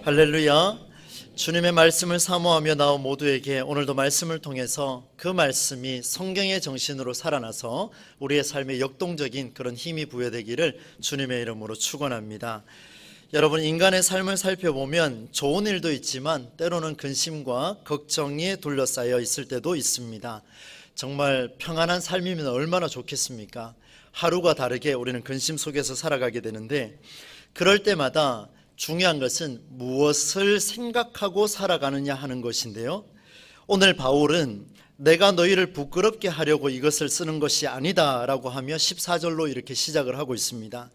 할렐루야. 주님의 말씀을 사모하며 나온 모두에게 오늘도 말씀을 통해서 그 말씀이 성경의 정신으로 살아나서 우리의 삶에 역동적인 그런 힘이 부여되기를 주님의 이름으로 축원합니다. 여러분, 인간의 삶을 살펴보면 좋은 일도 있지만 때로는 근심과 걱정에 둘러싸여 있을 때도 있습니다. 정말 평안한 삶이면 얼마나 좋겠습니까? 하루가 다르게 우리는 근심 속에서 살아가게 되는데, 그럴 때마다 중요한 것은 무엇을 생각하고 살아가느냐 하는 것인데요, 오늘 바울은 내가 너희를 부끄럽게 하려고 이것을 쓰는 것이 아니다 라고 하며 14절로 이렇게 시작을 하고 있습니다.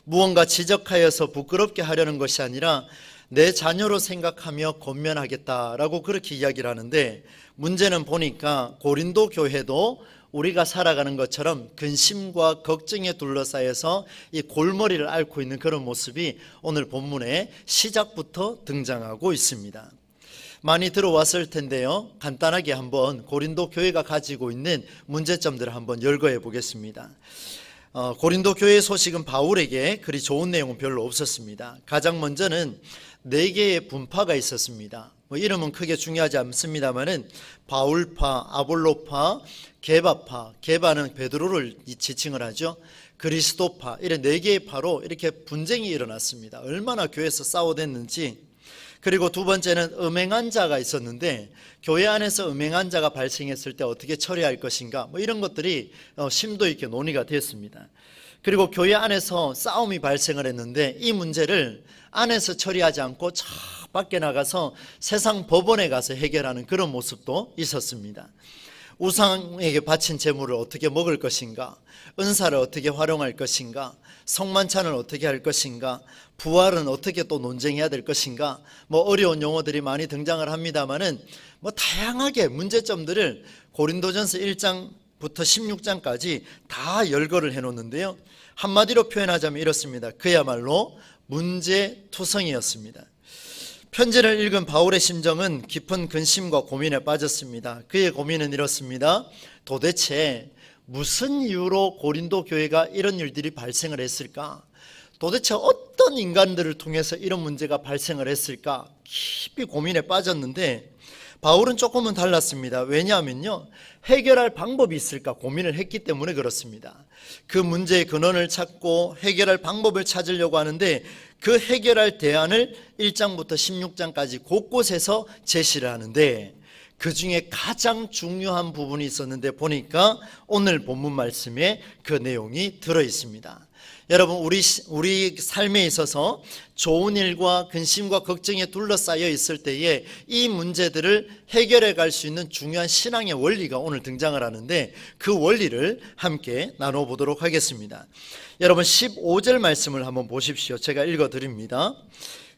무언가 지적하여서 부끄럽게 하려는 것이 아니라 내 자녀로 생각하며 권면하겠다라고 그렇게 이야기를 하는데, 문제는 보니까 고린도 교회도 우리가 살아가는 것처럼 근심과 걱정에 둘러싸여서 이 골머리를 앓고 있는 그런 모습이 오늘 본문의 시작부터 등장하고 있습니다. 많이 들어왔을 텐데요, 간단하게 한번 고린도 교회가 가지고 있는 문제점들을 한번 열거해 보겠습니다. 고린도 교회의 소식은 바울에게 그리 좋은 내용은 별로 없었습니다. 가장 먼저는 4개의 분파가 있었습니다. 이름은 크게 중요하지 않습니다만은 바울파, 아볼로파, 게바파, 게바는 베드로를 지칭을 하죠. 그리스도파, 이런 4개의 파로 이렇게 분쟁이 일어났습니다. 얼마나 교회에서 싸워댔는지. 그리고 두 번째는 음행한 자가 있었는데, 교회 안에서 음행한 자가 발생했을 때 어떻게 처리할 것인가, 이런 것들이 심도 있게 논의가 됐습니다. 그리고 교회 안에서 싸움이 발생을 했는데, 이 문제를 안에서 처리하지 않고 저 밖에 나가서 세상 법원에 가서 해결하는 그런 모습도 있었습니다. 우상에게 바친 재물을 어떻게 먹을 것인가, 은사를 어떻게 활용할 것인가, 성만찬을 어떻게 할 것인가, 부활은 어떻게 또 논쟁해야 될 것인가, 어려운 용어들이 많이 등장을 합니다만은 다양하게 문제점들을 고린도전서 1장부터 16장까지 다 열거를 해놓는데요, 한마디로 표현하자면 이렇습니다. 그야말로 문제투성이었습니다. 편지를 읽은 바울의 심정은 깊은 근심과 고민에 빠졌습니다. 그의 고민은 이렇습니다. 도대체 무슨 이유로 고린도 교회가 이런 일들이 발생을 했을까? 도대체 어떤 인간들을 통해서 이런 문제가 발생을 했을까? 깊이 고민에 빠졌는데, 바울은 조금은 달랐습니다. 왜냐하면요, 해결할 방법이 있을까 고민을 했기 때문에 그렇습니다. 그 문제의 근원을 찾고 해결할 방법을 찾으려고 하는데, 그 해결할 대안을 1장부터 16장까지 곳곳에서 제시를 하는데, 그 중에 가장 중요한 부분이 있었는데 보니까 오늘 본문 말씀에 그 내용이 들어 있습니다. 여러분, 우리 삶에 있어서 좋은 일과 근심과 걱정에 둘러싸여 있을 때에 이 문제들을 해결해 갈 수 있는 중요한 신앙의 원리가 오늘 등장을 하는데, 그 원리를 함께 나눠보도록 하겠습니다. 여러분, 15절 말씀을 한번 보십시오. 제가 읽어드립니다.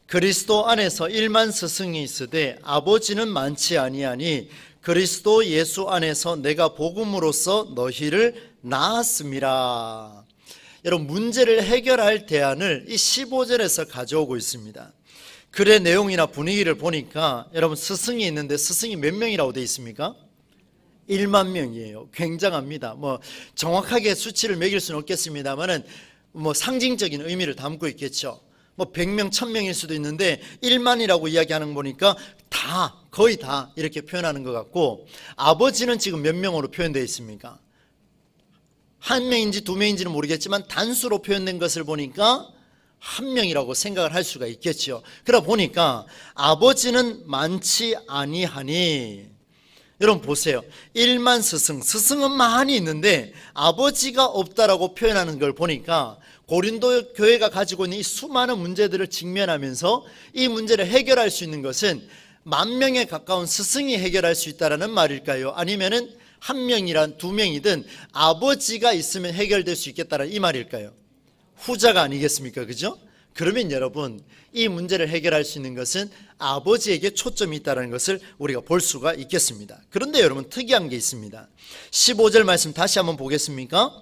그리스도 안에서 1만 스승이 있으되 아버지는 많지 아니하니 그리스도 예수 안에서 내가 복음으로써 너희를 낳았음이라. 여러분, 문제를 해결할 대안을 이 15절에서 가져오고 있습니다. 글의 내용이나 분위기를 보니까 여러분, 스승이 있는데 스승이 몇 명이라고 되어 있습니까? 1만 명이에요. 굉장합니다. 정확하게 수치를 매길 수는 없겠습니다만은 상징적인 의미를 담고 있겠죠. 100명, 1000명일 수도 있는데 1만이라고 이야기하는 거 보니까 다, 거의 다 이렇게 표현하는 것 같고, 아버지는 지금 몇 명으로 표현되어 있습니까? 한 명인지 두 명인지는 모르겠지만 단수로 표현된 것을 보니까 한 명이라고 생각을 할 수가 있겠죠. 그러다 보니까 아버지는 많지 아니하니, 여러분 보세요. 1만 스승은 많이 있는데 아버지가 없다라고 표현하는 걸 보니까 고린도 교회가 가지고 있는 이 수많은 문제들을 직면하면서 이 문제를 해결할 수 있는 것은 10,000명에 가까운 스승이 해결할 수 있다는 말일까요? 아니면은 한 명이란 두 명이든 아버지가 있으면 해결될 수 있겠다는 이 말일까요? 후자가 아니겠습니까? 그죠? 그러면 여러분, 이 문제를 해결할 수 있는 것은 아버지에게 초점이 있다는 것을 우리가 볼 수가 있겠습니다. 그런데 여러분, 특이한 게 있습니다. 15절 말씀 다시 한번 보겠습니까?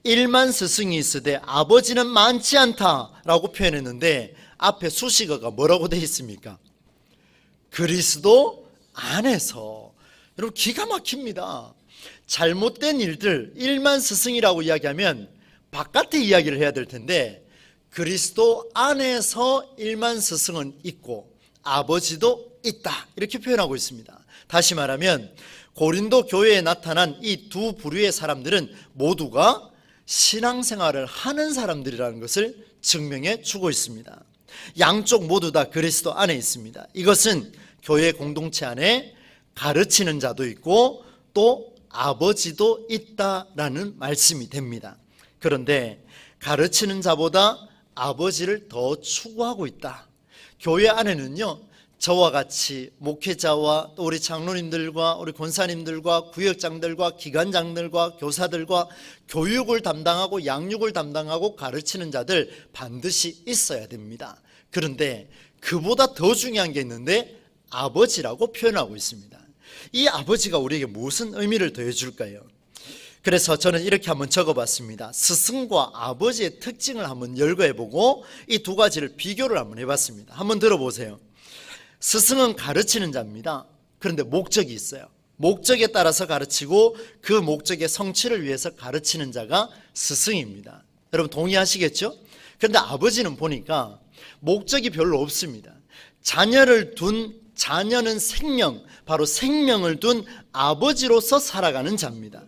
1만 스승이 있으되 아버지는 많지 않다라고 표현했는데 앞에 수식어가 뭐라고 되어 있습니까? 그리스도 안에서. 여러분, 기가 막힙니다. 잘못된 일들 1만 스승이라고 이야기하면 바깥에 이야기를 해야 될 텐데, 그리스도 안에서 1만 스승은 있고 아버지도 있다, 이렇게 표현하고 있습니다. 다시 말하면 고린도 교회에 나타난 이 두 부류의 사람들은 모두가 신앙생활을 하는 사람들이라는 것을 증명해 주고 있습니다. 양쪽 모두 다 그리스도 안에 있습니다. 이것은 교회 공동체 안에 가르치는 자도 있고 또 아버지도 있다라는 말씀이 됩니다. 그런데 가르치는 자보다 아버지를 더 추구하고 있다. 교회 안에는요, 저와 같이 목회자와 또 우리 장로님들과 우리 권사님들과 구역장들과 기관장들과 교사들과 교육을 담당하고 양육을 담당하고 가르치는 자들 반드시 있어야 됩니다. 그런데 그보다 더 중요한 게 있는데 아버지라고 표현하고 있습니다. 이 아버지가 우리에게 무슨 의미를 더해줄까요? 그래서 저는 이렇게 한번 적어봤습니다. 스승과 아버지의 특징을 한번 열거해보고 이 두 가지를 비교를 한번 해봤습니다. 한번 들어보세요. 스승은 가르치는 자입니다. 그런데 목적이 있어요. 목적에 따라서 가르치고 그 목적의 성취를 위해서 가르치는 자가 스승입니다. 여러분 동의하시겠죠? 그런데 아버지는 보니까 목적이 별로 없습니다. 자녀는 생명, 바로 생명을 둔 아버지로서 살아가는 자입니다.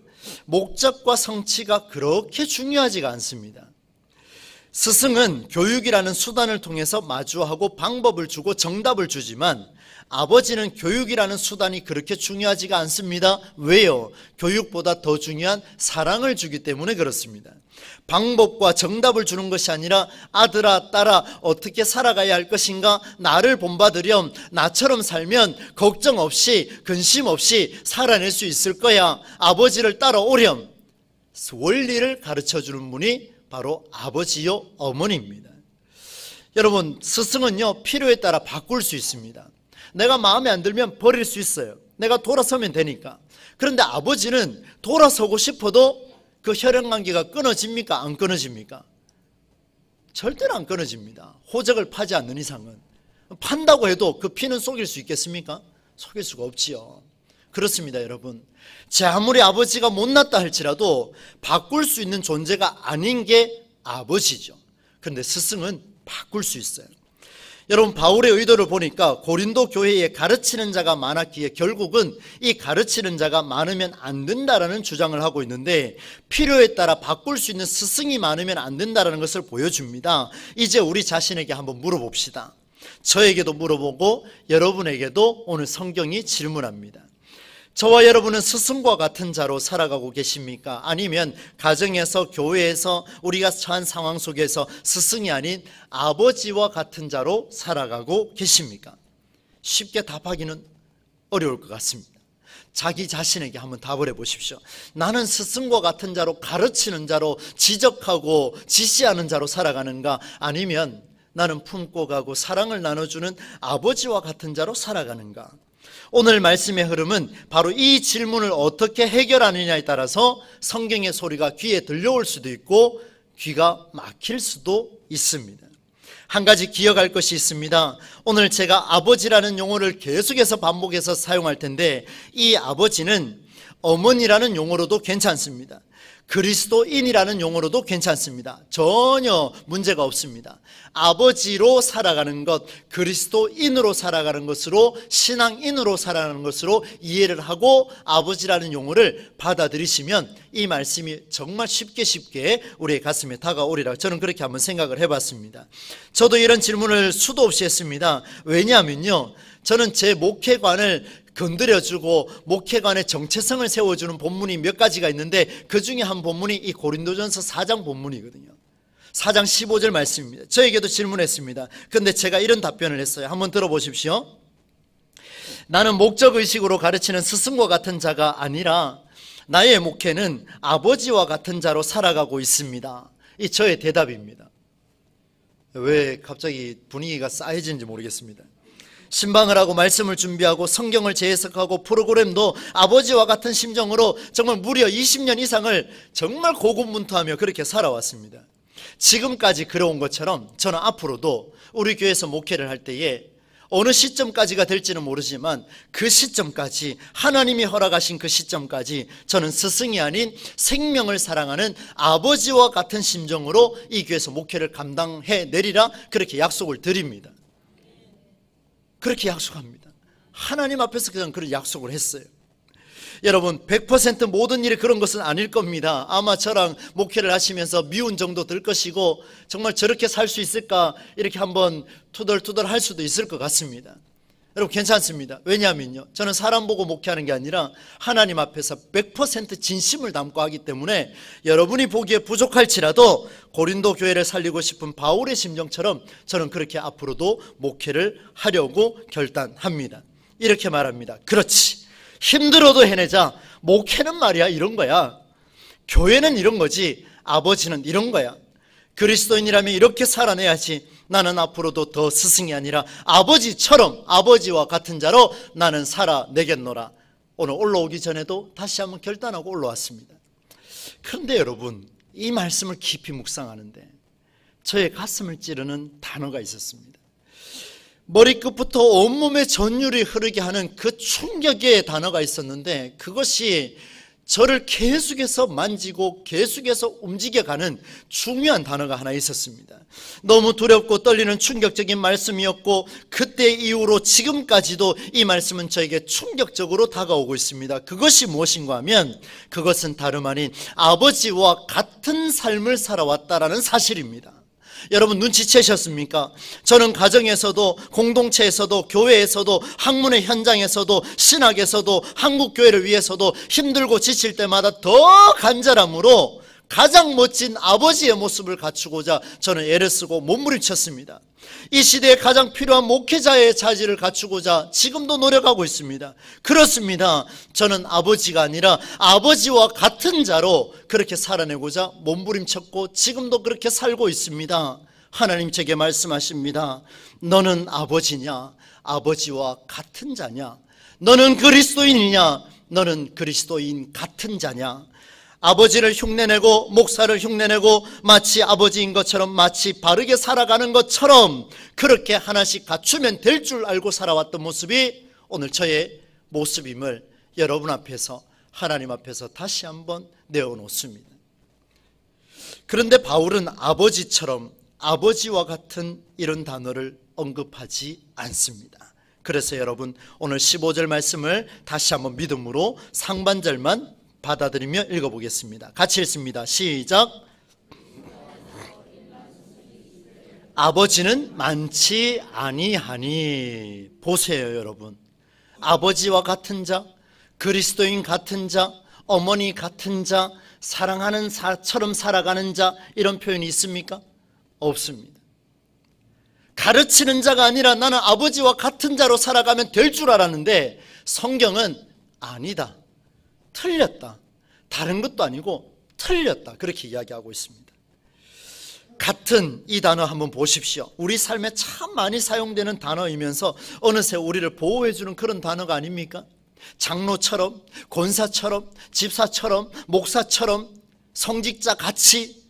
목적과 성취가 그렇게 중요하지가 않습니다. 스승은 교육이라는 수단을 통해서 마주하고 방법을 주고 정답을 주지만 아버지는 교육이라는 수단이 그렇게 중요하지가 않습니다. 왜요? 교육보다 더 중요한 사랑을 주기 때문에 그렇습니다. 방법과 정답을 주는 것이 아니라 아들아 딸아 어떻게 살아가야 할 것인가, 나를 본받으렴, 나처럼 살면 걱정 없이 근심 없이 살아낼 수 있을 거야, 아버지를 따라오렴, 원리를 가르쳐주는 분이 바로 아버지요 어머니입니다. 여러분 스승은요 필요에 따라 바꿀 수 있습니다. 내가 마음에 안 들면 버릴 수 있어요. 내가 돌아서면 되니까. 그런데 아버지는 돌아서고 싶어도 그 혈연관계가 끊어집니까? 안 끊어집니까? 절대로 안 끊어집니다. 호적을 파지 않는 이상은. 판다고 해도 그 피는 속일 수 있겠습니까? 속일 수가 없지요. 그렇습니다 여러분. 제 아무리 아버지가 못났다 할지라도 바꿀 수 있는 존재가 아닌 게 아버지죠. 그런데 스승은 바꿀 수 있어요. 여러분 바울의 의도를 보니까 고린도 교회에 가르치는 자가 많았기에 결국은 이 가르치는 자가 많으면 안 된다라는 주장을 하고 있는데 필요에 따라 바꿀 수 있는 스승이 많으면 안 된다라는 것을 보여줍니다. 이제 우리 자신에게 한번 물어봅시다. 저에게도 물어보고 여러분에게도 오늘 성경이 질문합니다. 저와 여러분은 스승과 같은 자로 살아가고 계십니까? 아니면 가정에서 교회에서 우리가 처한 상황 속에서 스승이 아닌 아버지와 같은 자로 살아가고 계십니까? 쉽게 답하기는 어려울 것 같습니다. 자기 자신에게 한번 답을 해보십시오. 나는 스승과 같은 자로 가르치는 자로 지적하고 지시하는 자로 살아가는가? 아니면 나는 품고 가고 사랑을 나눠주는 아버지와 같은 자로 살아가는가? 오늘 말씀의 흐름은 바로 이 질문을 어떻게 해결하느냐에 따라서 성경의 소리가 귀에 들려올 수도 있고 귀가 막힐 수도 있습니다. 한 가지 기억할 것이 있습니다. 오늘 제가 아버지라는 용어를 계속해서 반복해서 사용할 텐데 이 아버지는 어머니라는 용어로도 괜찮습니다. 그리스도인이라는 용어로도 괜찮습니다. 전혀 문제가 없습니다. 아버지로 살아가는 것, 그리스도인으로 살아가는 것으로, 신앙인으로 살아가는 것으로 이해를 하고 아버지라는 용어를 받아들이시면 이 말씀이 정말 쉽게 우리의 가슴에 다가오리라 저는 그렇게 한번 생각을 해봤습니다. 저도 이런 질문을 수도 없이 했습니다. 왜냐하면요, 저는 제 목회관을 건드려주고 목회관의 정체성을 세워주는 본문이 몇 가지가 있는데 그 중에 한 본문이 이 고린도전서 4장 본문이거든요. 4장 15절 말씀입니다. 저에게도 질문했습니다. 그런데 제가 이런 답변을 했어요. 한번 들어보십시오. 나는 목적의식으로 가르치는 스승과 같은 자가 아니라 나의 목회는 아버지와 같은 자로 살아가고 있습니다. 이 저의 대답입니다. 왜 갑자기 분위기가 싸해지는지 모르겠습니다. 신방을 하고 말씀을 준비하고 성경을 재해석하고 프로그램도 아버지와 같은 심정으로 정말 무려 20년 이상을 정말 고군분투하며 그렇게 살아왔습니다. 지금까지 그래온 것처럼 저는 앞으로도 우리 교회에서 목회를 할 때에 어느 시점까지가 될지는 모르지만 그 시점까지, 하나님이 허락하신 그 시점까지 저는 스승이 아닌 생명을 사랑하는 아버지와 같은 심정으로 이 교회에서 목회를 감당해 내리라 그렇게 약속을 드립니다. 그렇게 약속합니다. 하나님 앞에서 그냥 그런 약속을 했어요. 여러분 100% 모든 일이 그런 것은 아닐 겁니다. 아마 저랑 목회를 하시면서 미운 정도 들 것이고 정말 저렇게 살 수 있을까 이렇게 한번 투덜투덜 할 수도 있을 것 같습니다. 여러분 괜찮습니다. 왜냐하면요, 저는 사람 보고 목회하는 게 아니라 하나님 앞에서 100% 진심을 담고 하기 때문에 여러분이 보기에 부족할지라도 고린도 교회를 살리고 싶은 바울의 심정처럼 저는 그렇게 앞으로도 목회를 하려고 결단합니다. 이렇게 말합니다. 그렇지, 힘들어도 해내자. 목회는 말이야 이런 거야. 교회는 이런 거지. 아버지는 이런 거야. 그리스도인이라면 이렇게 살아내야지. 나는 앞으로도 더 스승이 아니라 아버지처럼, 아버지와 같은 자로 나는 살아내겠노라. 오늘 올라오기 전에도 다시 한번 결단하고 올라왔습니다. 그런데 여러분, 이 말씀을 깊이 묵상하는데 저의 가슴을 찌르는 단어가 있었습니다. 머리끝부터 온몸에 전율이 흐르게 하는 그 충격의 단어가 있었는데, 그것이 저를 계속해서 만지고 계속해서 움직여가는 중요한 단어가 하나 있었습니다. 너무 두렵고 떨리는 충격적인 말씀이었고, 그때 이후로 지금까지도 이 말씀은 저에게 충격적으로 다가오고 있습니다. 그것이 무엇인가 하면 그것은 다름 아닌 아버지와 같은 삶을 살아왔다라는 사실입니다. 여러분 눈치채셨습니까? 저는 가정에서도, 공동체에서도, 교회에서도, 학문의 현장에서도, 신학에서도, 한국교회를 위해서도 힘들고 지칠 때마다 더 간절함으로 가장 멋진 아버지의 모습을 갖추고자 저는 애를 쓰고 몸부림쳤습니다. 이 시대에 가장 필요한 목회자의 자질을 갖추고자 지금도 노력하고 있습니다. 그렇습니다. 저는 아버지가 아니라 아버지와 같은 자로 그렇게 살아내고자 몸부림쳤고 지금도 그렇게 살고 있습니다. 하나님 제게 말씀하십니다. 너는 아버지냐? 아버지와 같은 자냐? 너는 그리스도인이냐? 너는 그리스도인 같은 자냐? 아버지를 흉내내고 목사를 흉내내고 마치 아버지인 것처럼, 마치 바르게 살아가는 것처럼 그렇게 하나씩 갖추면 될 줄 알고 살아왔던 모습이 오늘 저의 모습임을 여러분 앞에서, 하나님 앞에서 다시 한번 내어놓습니다. 그런데 바울은 아버지처럼, 아버지와 같은 이런 단어를 언급하지 않습니다. 그래서 여러분 오늘 15절 말씀을 다시 한번 믿음으로 상반절만 받아들이며 읽어보겠습니다. 같이 읽습니다. 시작. 아버지는 많지 아니하니. 보세요 여러분, 아버지와 같은 자, 그리스도인 같은 자, 어머니 같은 자, 사랑하는 사처럼 살아가는 자, 이런 표현이 있습니까? 없습니다. 가르치는 자가 아니라 나는 아버지와 같은 자로 살아가면 될 줄 알았는데 성경은 아니다, 틀렸다, 다른 것도 아니고 틀렸다, 그렇게 이야기하고 있습니다. 같은 이 단어 한번 보십시오. 우리 삶에 참 많이 사용되는 단어이면서 어느새 우리를 보호해주는 그런 단어가 아닙니까? 장로처럼, 권사처럼, 집사처럼, 목사처럼, 성직자 같이,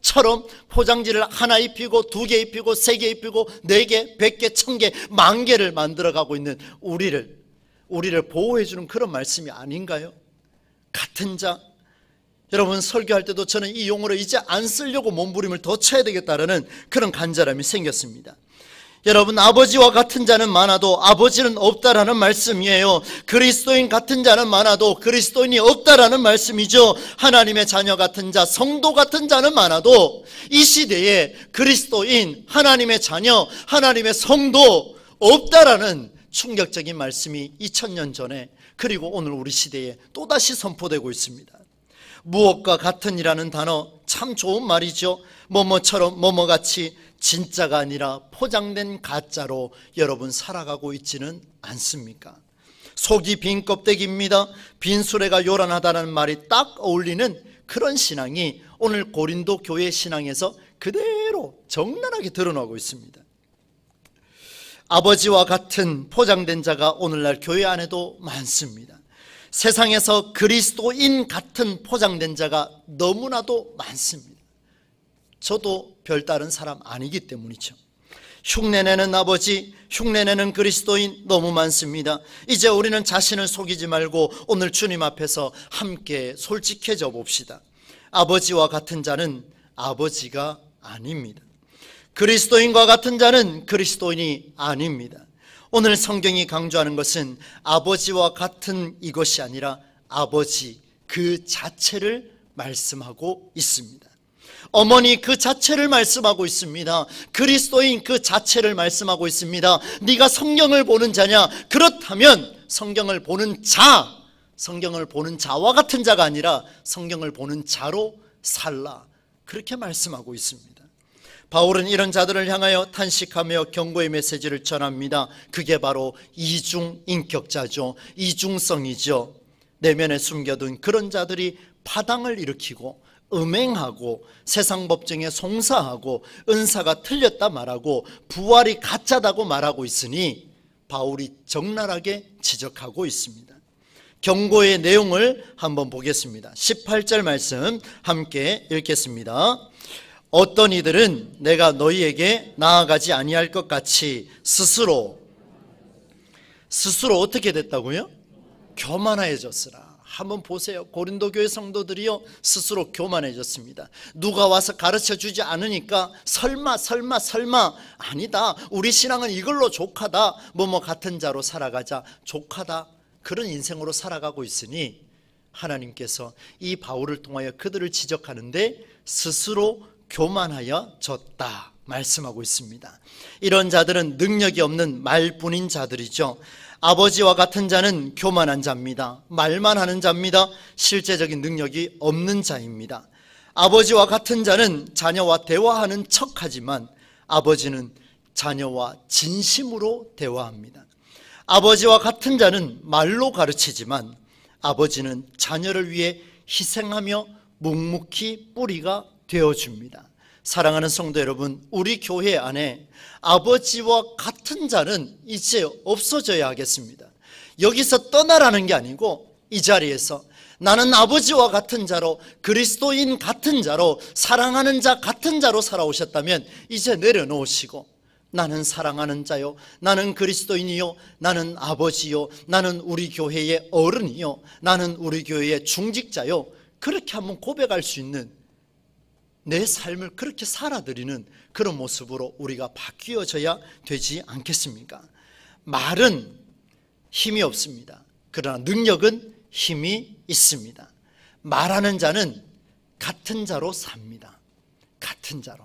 처럼 포장지를 하나 입히고, 두 개 입히고, 세 개 입히고, 4개, 100개, 1000개, 10,000개를 만들어가고 있는 우리를 보호해주는 그런 말씀이 아닌가요? 같은 자. 여러분 설교할 때도 저는 이 용어를 이제 안 쓰려고 몸부림을 더 쳐야 되겠다라는 그런 간절함이 생겼습니다. 여러분 아버지와 같은 자는 많아도 아버지는 없다라는 말씀이에요. 그리스도인 같은 자는 많아도 그리스도인이 없다라는 말씀이죠. 하나님의 자녀 같은 자, 성도 같은 자는 많아도 이 시대에 그리스도인, 하나님의 자녀, 하나님의 성도 없다라는 충격적인 말씀이 2000년 전에, 그리고 오늘 우리 시대에 또다시 선포되고 있습니다. 무엇과 같은이라는 단어 참 좋은 말이죠. 뭐뭐처럼, 뭐뭐같이, 진짜가 아니라 포장된 가짜로 여러분 살아가고 있지는 않습니까? 속이 빈 껍데기입니다. 빈 수레가 요란하다는 말이 딱 어울리는 그런 신앙이 오늘 고린도 교회 신앙에서 그대로 적나라하게 드러나고 있습니다. 아버지와 같은 포장된 자가 오늘날 교회 안에도 많습니다. 세상에서 그리스도인 같은 포장된 자가 너무나도 많습니다. 저도 별다른 사람 아니기 때문이죠. 흉내내는 아버지, 흉내내는 그리스도인 너무 많습니다. 이제 우리는 자신을 속이지 말고 오늘 주님 앞에서 함께 솔직해져 봅시다. 아버지와 같은 자는 아버지가 아닙니다. 그리스도인과 같은 자는 그리스도인이 아닙니다. 오늘 성경이 강조하는 것은 아버지와 같은 이것이 아니라 아버지 그 자체를 말씀하고 있습니다. 어머니 그 자체를 말씀하고 있습니다. 그리스도인 그 자체를 말씀하고 있습니다. 네가 성경을 보는 자냐? 그렇다면 성경을 보는 자, 성경을 보는 자와 같은 자가 아니라 성경을 보는 자로 살라, 그렇게 말씀하고 있습니다. 바울은 이런 자들을 향하여 탄식하며 경고의 메시지를 전합니다. 그게 바로 이중인격자죠. 이중성이죠. 내면에 숨겨둔 그런 자들이 파당을 일으키고 음행하고 세상 법정에 송사하고 은사가 틀렸다 말하고 부활이 가짜다고 말하고 있으니 바울이 적나라하게 지적하고 있습니다. 경고의 내용을 한번 보겠습니다. 18절 말씀 함께 읽겠습니다. 어떤 이들은 내가 너희에게 나아가지 아니할 것 같이 스스로 어떻게 됐다고요? 교만해졌으라. 한번 보세요. 고린도 교회 성도들이요 스스로 교만해졌습니다. 누가 와서 가르쳐주지 않으니까 설마 아니다, 우리 신앙은 이걸로 족하다, 뭐뭐 같은 자로 살아가자, 족하다, 그런 인생으로 살아가고 있으니 하나님께서 이 바울을 통하여 그들을 지적하는데 스스로 교만하여졌다 말씀하고 있습니다. 이런 자들은 능력이 없는 말뿐인 자들이죠. 아버지와 같은 자는 교만한 자입니다. 말만 하는 자입니다. 실제적인 능력이 없는 자입니다. 아버지와 같은 자는 자녀와 대화하는 척하지만 아버지는 자녀와 진심으로 대화합니다. 아버지와 같은 자는 말로 가르치지만 아버지는 자녀를 위해 희생하며 묵묵히 뿌리가 되어줍니다. 사랑하는 성도 여러분, 우리 교회 안에 아버지와 같은 자는 이제 없어져야 하겠습니다. 여기서 떠나라는 게 아니고 이 자리에서 나는 아버지와 같은 자로, 그리스도인 같은 자로, 사랑하는 자 같은 자로 살아오셨다면 이제 내려놓으시고 나는 사랑하는 자요, 나는 그리스도인이요, 나는 아버지요, 나는 우리 교회의 어른이요, 나는 우리 교회의 중직자요, 그렇게 한번 고백할 수 있는 내 삶을 그렇게 살아드리는 그런 모습으로 우리가 바뀌어져야 되지 않겠습니까? 말은 힘이 없습니다. 그러나 능력은 힘이 있습니다. 말하는 자는 같은 자로 삽니다. 같은 자로.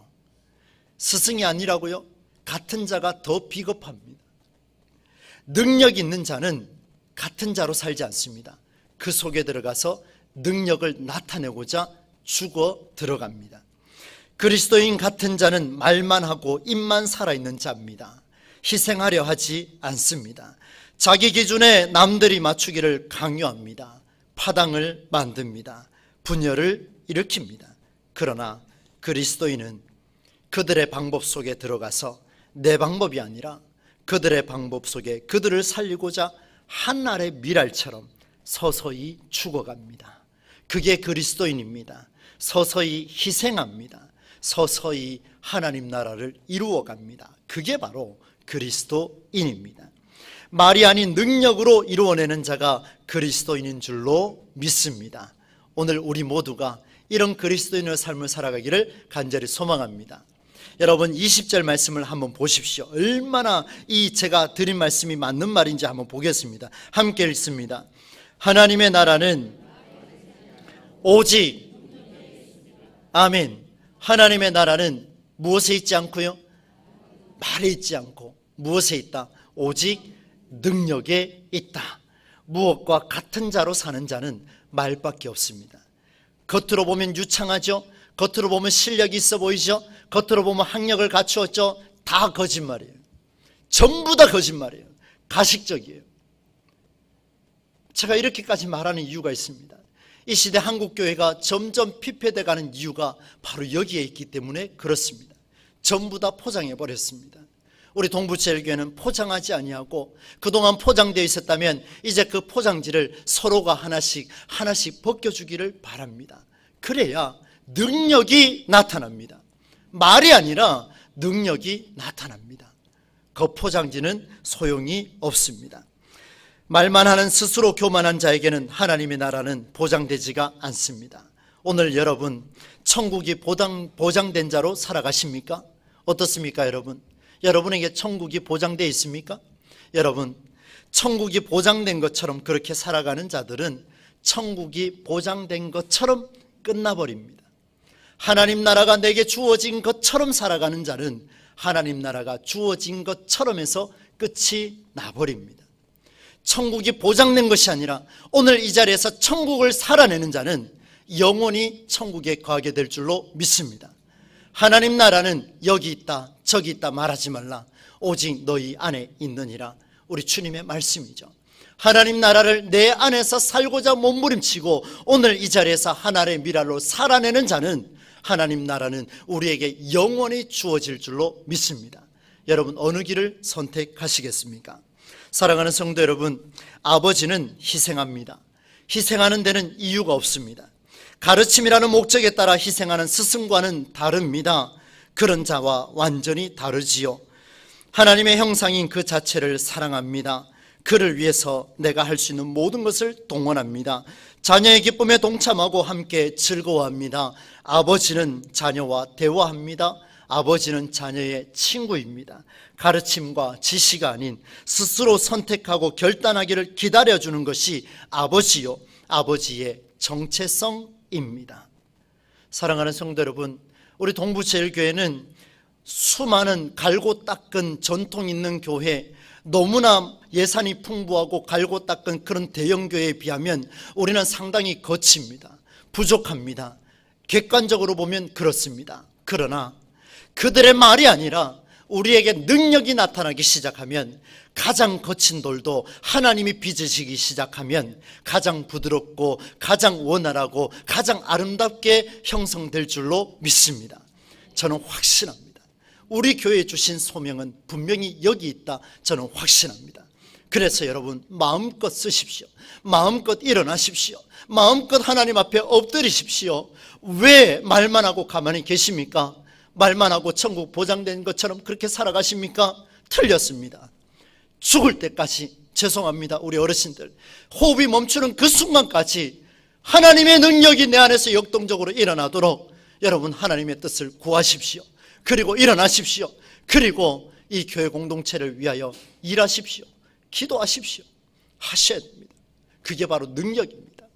스승이 아니라고요? 같은 자가 더 비겁합니다. 능력 있는 자는 같은 자로 살지 않습니다. 그 속에 들어가서 능력을 나타내고자 죽어 들어갑니다. 그리스도인 같은 자는 말만 하고 입만 살아있는 자입니다. 희생하려 하지 않습니다. 자기 기준에 남들이 맞추기를 강요합니다. 파당을 만듭니다. 분열을 일으킵니다. 그러나 그리스도인은 그들의 방법 속에 들어가서 내 방법이 아니라 그들의 방법 속에 그들을 살리고자 한 알의 밀알처럼 서서히 죽어갑니다. 그게 그리스도인입니다. 서서히 희생합니다. 서서히 하나님 나라를 이루어갑니다. 그게 바로 그리스도인입니다. 말이 아닌 능력으로 이루어내는 자가 그리스도인인 줄로 믿습니다. 오늘 우리 모두가 이런 그리스도인의 삶을 살아가기를 간절히 소망합니다. 여러분 20절 말씀을 한번 보십시오. 얼마나 이 제가 드린 말씀이 맞는 말인지 한번 보겠습니다. 함께 읽습니다. 하나님의 나라는 오직, 아멘, 하나님의 나라는 무엇에 있지 않고요? 말에 있지 않고 무엇에 있다? 오직 능력에 있다. 무엇과 같은 자로 사는 자는 말밖에 없습니다. 겉으로 보면 유창하죠? 겉으로 보면 실력이 있어 보이죠? 겉으로 보면 학력을 갖추었죠? 다 거짓말이에요. 전부 다 거짓말이에요. 가식적이에요. 제가 이렇게까지 말하는 이유가 있습니다. 이 시대 한국교회가 점점 피폐돼 가는 이유가 바로 여기에 있기 때문에 그렇습니다. 전부 다 포장해버렸습니다. 우리 동부제일교회는 포장하지 아니하고 그동안 포장되어 있었다면 이제 그 포장지를 서로가 하나씩 벗겨주기를 바랍니다. 그래야 능력이 나타납니다. 말이 아니라 능력이 나타납니다. 그 포장지는 소용이 없습니다. 말만 하는 스스로 교만한 자에게는 하나님의 나라는 보장되지가 않습니다. 오늘 여러분 천국이 보장된 자로 살아가십니까? 어떻습니까, 여러분? 여러분에게 천국이 보장되어 있습니까? 여러분, 천국이 보장된 것처럼 그렇게 살아가는 자들은 천국이 보장된 것처럼 끝나버립니다. 하나님 나라가 내게 주어진 것처럼 살아가는 자는 하나님 나라가 주어진 것처럼 해서 끝이 나버립니다. 천국이 보장된 것이 아니라 오늘 이 자리에서 천국을 살아내는 자는 영원히 천국에 가게 될 줄로 믿습니다. 하나님 나라는 여기 있다 저기 있다 말하지 말라. 오직 너희 안에 있느니라. 우리 주님의 말씀이죠. 하나님 나라를 내 안에서 살고자 몸부림치고 오늘 이 자리에서 하나님의 미랄로 살아내는 자는 하나님 나라는 우리에게 영원히 주어질 줄로 믿습니다. 여러분, 어느 길을 선택하시겠습니까? 사랑하는 성도 여러분, 아버지는 희생합니다. 희생하는 데는 이유가 없습니다. 가르침이라는 목적에 따라 희생하는 스승과는 다릅니다. 그런 자와 완전히 다르지요. 하나님의 형상인 그 자체를 사랑합니다. 그를 위해서 내가 할 수 있는 모든 것을 동원합니다. 자녀의 기쁨에 동참하고 함께 즐거워합니다. 아버지는 자녀와 대화합니다. 아버지는 자녀의 친구입니다. 가르침과 지시가 아닌 스스로 선택하고 결단하기를 기다려주는 것이 아버지요, 아버지의 정체성입니다. 사랑하는 성도 여러분, 우리 동부제일교회는 수많은 갈고 닦은 전통 있는 교회, 너무나 예산이 풍부하고 갈고 닦은 그런 대형교회에 비하면 우리는 상당히 거칩니다. 부족합니다. 객관적으로 보면 그렇습니다. 그러나 그들의 말이 아니라 우리에게 능력이 나타나기 시작하면, 가장 거친 돌도 하나님이 빚으시기 시작하면 가장 부드럽고 가장 원활하고 가장 아름답게 형성될 줄로 믿습니다. 저는 확신합니다. 우리 교회에 주신 소명은 분명히 여기 있다, 저는 확신합니다. 그래서 여러분, 마음껏 쓰십시오. 마음껏 일어나십시오. 마음껏 하나님 앞에 엎드리십시오. 왜 말만 하고 가만히 계십니까? 말만 하고 천국 보장된 것처럼 그렇게 살아가십니까? 틀렸습니다. 죽을 때까지, 죄송합니다, 우리 어르신들, 호흡이 멈추는 그 순간까지 하나님의 능력이 내 안에서 역동적으로 일어나도록 여러분, 하나님의 뜻을 구하십시오. 그리고 일어나십시오. 그리고 이 교회 공동체를 위하여 일하십시오. 기도하십시오. 하셔야 됩니다. 그게 바로 능력입니다.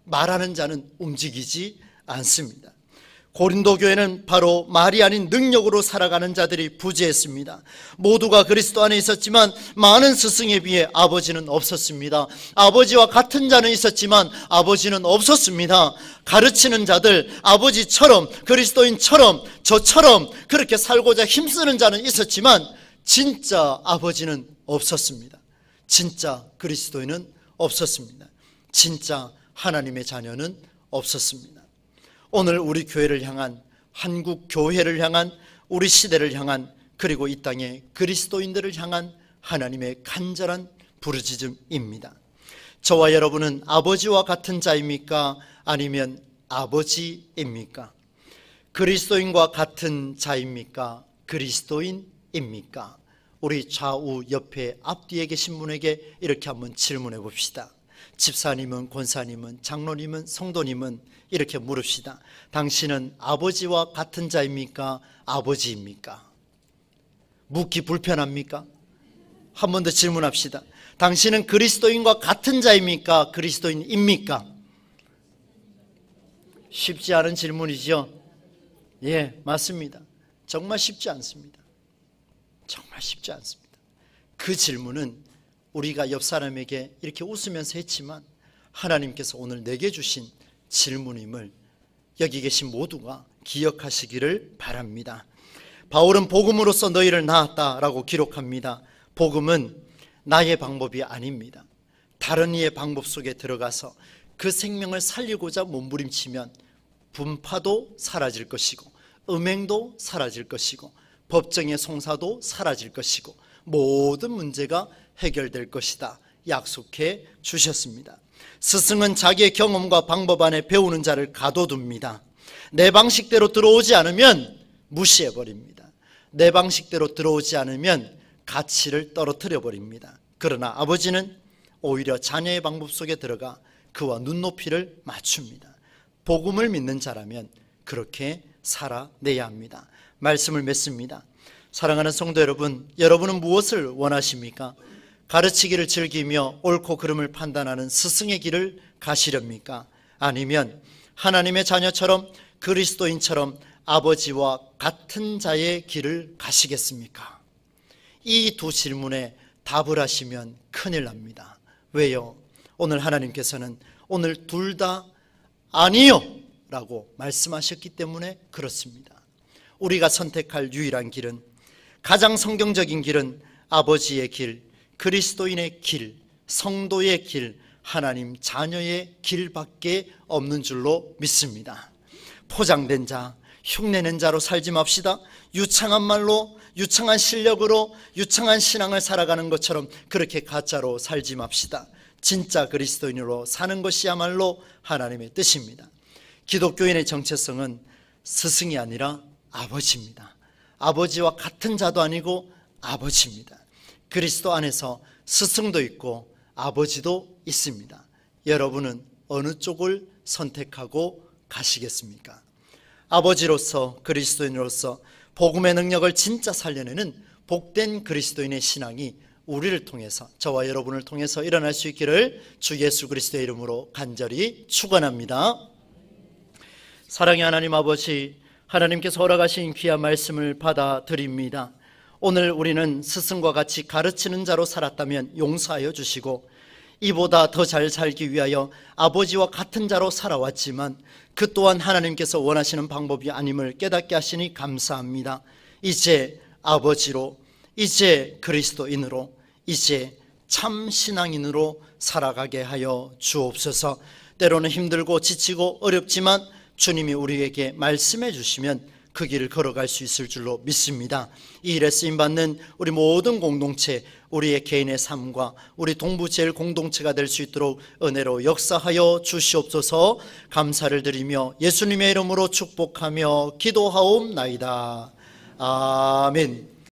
말하는 자는 움직이지 않습니다. 고린도 교회는 바로 말이 아닌 능력으로 살아가는 자들이 부재했습니다. 모두가 그리스도 안에 있었지만 많은 스승에 비해 아버지는 없었습니다. 아버지와 같은 자는 있었지만 아버지는 없었습니다. 가르치는 자들, 아버지처럼, 그리스도인처럼, 저처럼 그렇게 살고자 힘쓰는 자는 있었지만 진짜 아버지는 없었습니다. 진짜 그리스도인은 없었습니다. 진짜 하나님의 자녀는 없었습니다. 오늘 우리 교회를 향한, 한국 교회를 향한, 우리 시대를 향한, 그리고 이 땅의 그리스도인들을 향한 하나님의 간절한 부르짖음입니다. 저와 여러분은 아버지와 같은 자입니까? 아니면 아버지입니까? 그리스도인과 같은 자입니까? 그리스도인입니까? 우리 좌우 옆에 앞뒤에 계신 분에게 이렇게 한번 질문해 봅시다. 집사님은, 권사님은, 장로님은, 성도님은 이렇게 물읍시다. 당신은 아버지와 같은 자입니까? 아버지입니까? 묻기 불편합니까? 한 번 더 질문합시다. 당신은 그리스도인과 같은 자입니까? 그리스도인입니까? 쉽지 않은 질문이죠. 예, 맞습니다. 정말 쉽지 않습니다. 정말 쉽지 않습니다. 그 질문은 우리가 옆 사람에게 이렇게 웃으면서 했지만 하나님께서 오늘 내게 주신 질문임을 여기 계신 모두가 기억하시기를 바랍니다. 바울은 복음으로써 너희를 낳았다라고 기록합니다. 복음은 나의 방법이 아닙니다. 다른 이의 방법 속에 들어가서 그 생명을 살리고자 몸부림치면 분파도 사라질 것이고 음행도 사라질 것이고 법정의 송사도 사라질 것이고 모든 문제가 해결될 것이다 약속해 주셨습니다. 스승은 자기의 경험과 방법 안에 배우는 자를 가둬둡니다. 내 방식대로 들어오지 않으면 무시해버립니다. 내 방식대로 들어오지 않으면 가치를 떨어뜨려 버립니다. 그러나 아버지는 오히려 자녀의 방법 속에 들어가 그와 눈높이를 맞춥니다. 복음을 믿는 자라면 그렇게 살아내야 합니다. 말씀을 맺습니다. 사랑하는 성도 여러분, 여러분은 무엇을 원하십니까? 가르치기를 즐기며 옳고 그름을 판단하는 스승의 길을 가시렵니까? 아니면 하나님의 자녀처럼 그리스도인처럼 아버지와 같은 자의 길을 가시겠습니까? 이 두 질문에 답을 하시면 큰일 납니다. 왜요? 오늘 하나님께서는 오늘 둘 다 아니요 라고 말씀하셨기 때문에 그렇습니다. 우리가 선택할 유일한 길은, 가장 성경적인 길은 아버지의 길, 그리스도인의 길, 성도의 길, 하나님 자녀의 길밖에 없는 줄로 믿습니다. 포장된 자, 흉내낸 자로 살지 맙시다. 유창한 말로, 유창한 실력으로, 유창한 신앙을 살아가는 것처럼 그렇게 가짜로 살지 맙시다. 진짜 그리스도인으로 사는 것이야말로 하나님의 뜻입니다. 기독교인의 정체성은 스승이 아니라 아버지입니다. 아버지와 같은 자도 아니고 아버지입니다. 그리스도 안에서 스승도 있고 아버지도 있습니다. 여러분은 어느 쪽을 선택하고 가시겠습니까? 아버지로서, 그리스도인으로서 복음의 능력을 진짜 살려내는 복된 그리스도인의 신앙이 우리를 통해서, 저와 여러분을 통해서 일어날 수 있기를 주 예수 그리스도의 이름으로 간절히 축원합니다. 사랑의 하나님 아버지, 하나님께서 허락하신 귀한 말씀을 받아드립니다. 오늘 우리는 스승과 같이 가르치는 자로 살았다면 용서하여 주시고, 이보다 더 잘 살기 위하여 아버지와 같은 자로 살아왔지만 그 또한 하나님께서 원하시는 방법이 아님을 깨닫게 하시니 감사합니다. 이제 아버지로, 이제 그리스도인으로, 이제 참 신앙인으로 살아가게 하여 주옵소서. 때로는 힘들고 지치고 어렵지만 주님이 우리에게 말씀해 주시면 그 길을 걸어갈 수 있을 줄로 믿습니다. 이 일에 쓰임받는 우리 모든 공동체, 우리의 개인의 삶과 우리 동부제일 공동체가 될 수 있도록 은혜로 역사하여 주시옵소서. 감사를 드리며 예수님의 이름으로 축복하며 기도하옵나이다. 아멘.